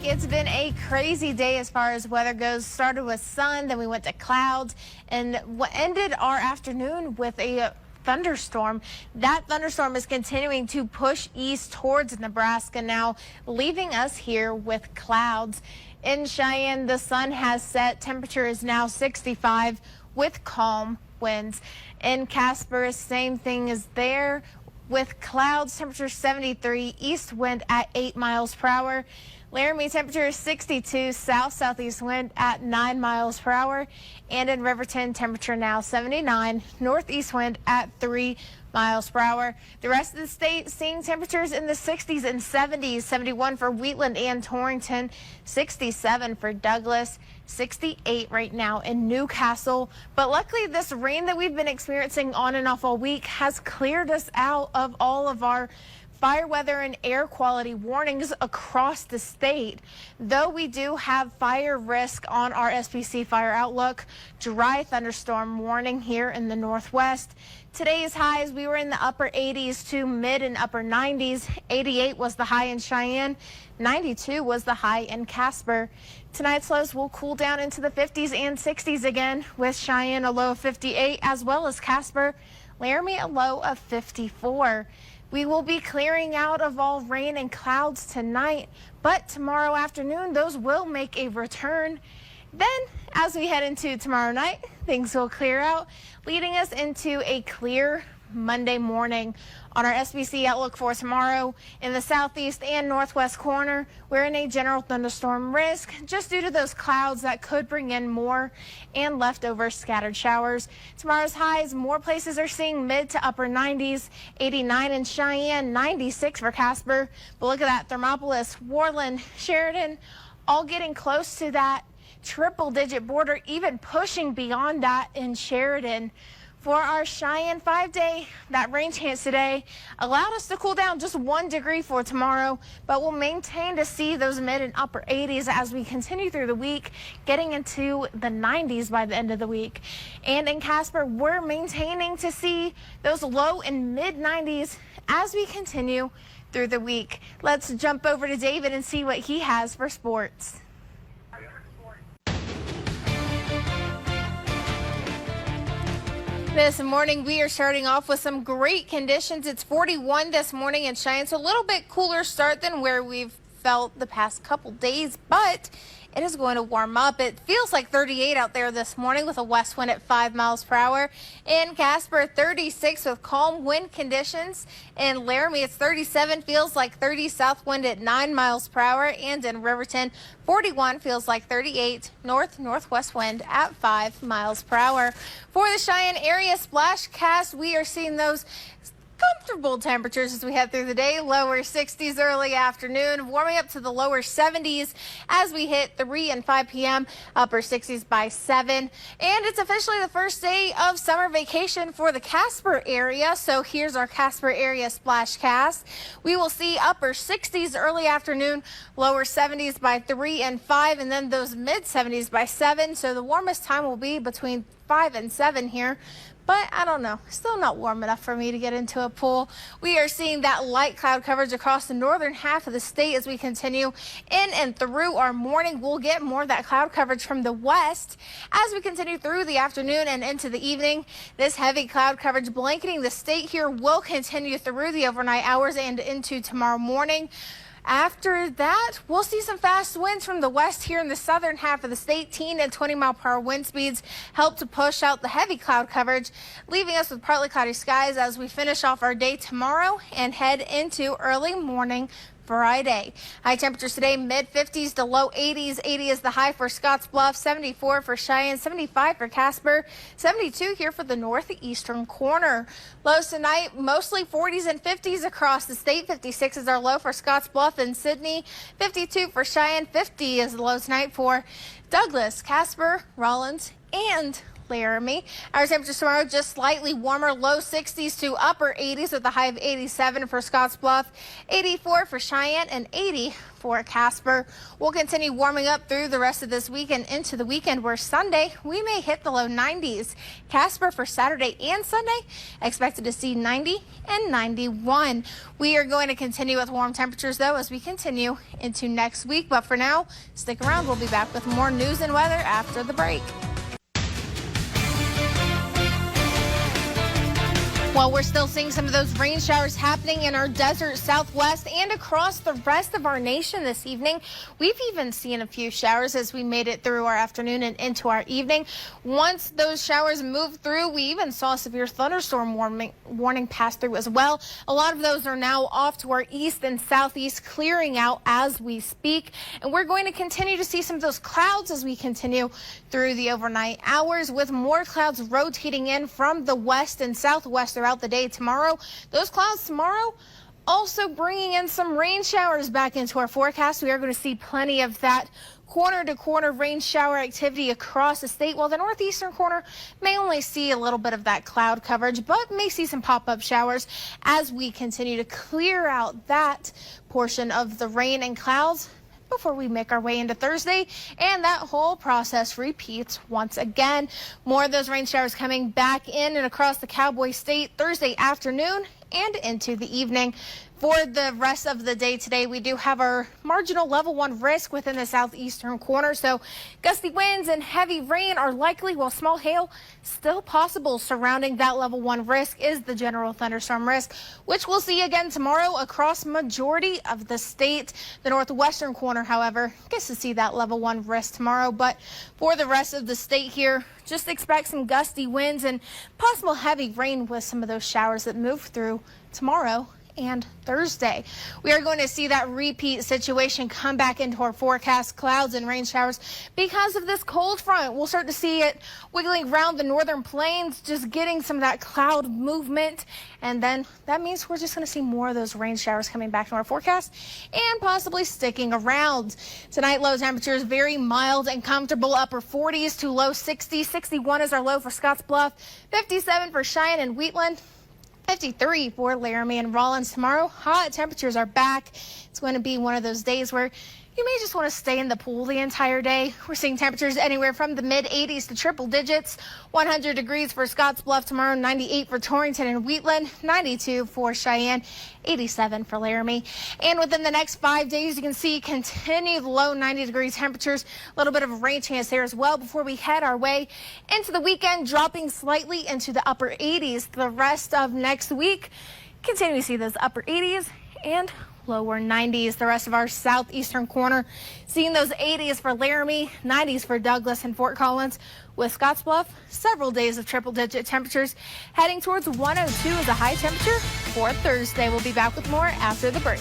back. It's been a crazy day as far as weather goes. Started with sun, then we went to clouds, and ended our afternoon with a thunderstorm. That thunderstorm is continuing to push east towards Nebraska now, leaving us here with clouds. In Cheyenne, the sun has set. Temperature is now 65 with calm winds. In Casper, same thing is there with clouds. Temperature 73, east wind at 8 miles per hour. Laramie temperature is 62, south-southeast wind at 9 miles per hour. And in Riverton, temperature now 79, northeast wind at 3 miles per hour. The rest of the state seeing temperatures in the 60s and 70s, 71 for Wheatland and Torrington, 67 for Douglas, 68 right now in Newcastle. But luckily, this rain that we've been experiencing on and off all week has cleared us out of all of our fire weather and air quality warnings across the state. Though we do have fire risk on our SPC Fire Outlook, dry thunderstorm warning here in the northwest. Today's highs, we were in the upper 80s to mid and upper 90s. 88 was the high in Cheyenne. 92 was the high in Casper. Tonight's lows will cool down into the 50s and 60s again, with Cheyenne a low of 58, as well as Casper. Laramie a low of 54. We will be clearing out of all rain and clouds tonight, but tomorrow afternoon, those will make a return. Then, as we head into tomorrow night, things will clear out, leading us into a clear Monday morning. On our SBC outlook for tomorrow, in the southeast and northwest corner, we're in a general thunderstorm risk just due to those clouds that could bring in more and leftover scattered showers. Tomorrow's highs, more places are seeing mid to upper 90s, 89 in Cheyenne, 96 for Casper. But look at that, Thermopolis, Worland, Sheridan, all getting close to that triple-digit border, even pushing beyond that in Sheridan. For our Cheyenne 5-day, that rain chance today allowed us to cool down just 1 degree for tomorrow, but we'll maintain to see those mid and upper 80s as we continue through the week, getting into the 90s by the end of the week. And in Casper, we're maintaining to see those low and mid 90s as we continue through the week. Let's jump over to David and see what he has for sports. This morning, we are starting off with some great conditions. It's 41 this morning in Cheyenne, so a little bit cooler start than where we've felt the past couple days, but it is going to warm up. It feels like 38 out there this morning with a west wind at 5 miles per hour. In Casper, 36 with calm wind conditions. In Laramie, it's 37, feels like 30, south wind at 9 miles per hour. And in Riverton, 41, feels like 38, northwest wind at 5 miles per hour. For the Cheyenne area splash cast, we are seeing those comfortable temperatures as we head through the day. Lower 60s early afternoon, warming up to the lower 70s as we hit 3 and 5 p.m. Upper 60s by 7. And it's officially the first day of summer vacation for the Casper area. So here's our Casper area splash cast. We will see upper 60s early afternoon, lower 70s by 3 and 5, and then those mid 70s by 7. So the warmest time will be between 5 and 7 here. But I don't know, still not warm enough for me to get into a pool. We are seeing that light cloud coverage across the northern half of the state as we continue in and through our morning. We'll get more of that cloud coverage from the west as we continue through the afternoon and into the evening. This heavy cloud coverage blanketing the state here will continue through the overnight hours and into tomorrow morning. After that, we'll see some fast winds from the west here in the southern half of the state. 18 and 20 mile per hour wind speeds help to push out the heavy cloud coverage, leaving us with partly cloudy skies as we finish off our day tomorrow and head into early morning Friday. High temperatures today, mid 50s to low 80s. 80 is the high for Scottsbluff, 74 for Cheyenne, 75 for Casper, 72 here for the northeastern corner. Lows tonight, mostly 40s and 50s across the state. 56 is our low for Scottsbluff and Sydney, 52 for Cheyenne, 50 is the low tonight for Douglas, Casper, Rollins, and Laramie. Our temperatures tomorrow just slightly warmer, low 60s to upper 80s with a high of 87 for Scottsbluff, 84 for Cheyenne, and 80 for Casper. We'll continue warming up through the rest of this week and into the weekend, where Sunday we may hit the low 90s. Casper for Saturday and Sunday expected to see 90 and 91. We are going to continue with warm temperatures though as we continue into next week, but for now, stick around. We'll be back with more news and weather after the break. Well, we're still seeing some of those rain showers happening in our desert southwest and across the rest of our nation this evening. We've even seen a few showers as we made it through our afternoon and into our evening. Once those showers moved through, we even saw a severe thunderstorm warning pass through as well. A lot of those are now off to our east and southeast, clearing out as we speak. And we're going to continue to see some of those clouds as we continue through the overnight hours, with more clouds rotating in from the west and southwest throughout the day tomorrow. Those clouds tomorrow also bringing in some rain showers back into our forecast. We are going to see plenty of that corner to corner rain shower activity across the state, while the northeastern corner may only see a little bit of that cloud coverage, but may see some pop-up showers as we continue to clear out that portion of the rain and clouds before we make our way into Thursday, and that whole process repeats once again. More of those rain showers coming back in and across the Cowboy State Thursday afternoon and into the evening. For the rest of the day today, we do have our marginal level 1 risk within the southeastern corner. So gusty winds and heavy rain are likely, while small hail still possible. Surrounding that level 1 risk is the general thunderstorm risk, which we'll see again tomorrow across majority of the state. The northwestern corner, however, gets to see that level 1 risk tomorrow. But for the rest of the state here, just expect some gusty winds and possible heavy rain with some of those showers that move through tomorrow and Thursday. We are going to see that repeat situation come back into our forecast, clouds and rain showers because of this cold front. We'll start to see it wiggling around the northern plains, just getting some of that cloud movement, and then that means we're just going to see more of those rain showers coming back to our forecast and possibly sticking around. Tonight, low temperatures very mild and comfortable, upper 40s to low 60s. 61 is our low for Scottsbluff, 57 for Cheyenne and Wheatland, 53 for Laramie and Rollins. Tomorrow, hot temperatures are back. It's going to be one of those days where you may just want to stay in the pool the entire day. We're seeing temperatures anywhere from the mid 80s to triple digits. 100 degrees for Scottsbluff tomorrow, 98 for Torrington and Wheatland, 92 for Cheyenne, 87 for Laramie. And within the next 5 days, you can see continued low 90-degree temperatures. A little bit of a rain chance there as well before we head our way into the weekend, dropping slightly into the upper 80s. The rest of next week, continue to see those upper 80s and lower 90s. The rest of our southeastern corner seeing those 80s for Laramie, 90s for Douglas and Fort Collins, with Scottsbluff several days of triple-digit temperatures heading towards 102 as a high temperature for Thursday. We'll be back with more after the break.